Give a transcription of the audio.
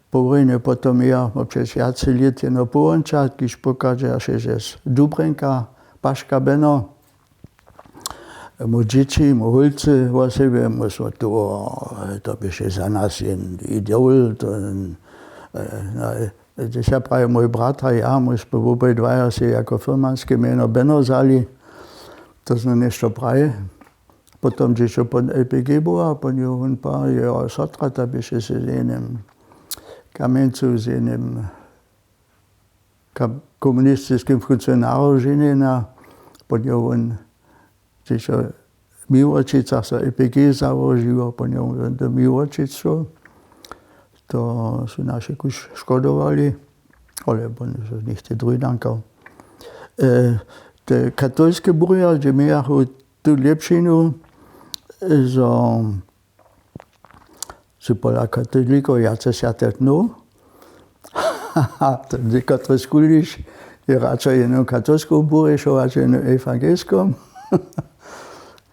po vojne potom ja občas viacej liete na Połączatki, pokaže až z Dubrenka, Paška Beno. Mu dzieci, mu hulce o sebe, mu smo to by še za nas jen idol. Ja pravi moj brat a ja, my sme obidvaja si ako firmanské meno Beno zali. To sme nešto pravi. Potom, když po LPG bola, po ňu on pár je sotra, da by še z jedným kamencu, z jedným komunistickým funkcionárom ženina, po ňu on Čiže Miłočica sa EPG založilo, po ňom do Miłočicu. To sú naši už škodovali, alebo z nich tie druidankov. Te katolské burja, že my ako tú lepšinu, sú podľa katolíkov jace siatetnú. A niektoré skúliš je radšej jenom katolskou burješou, radšej jenom evangelskom.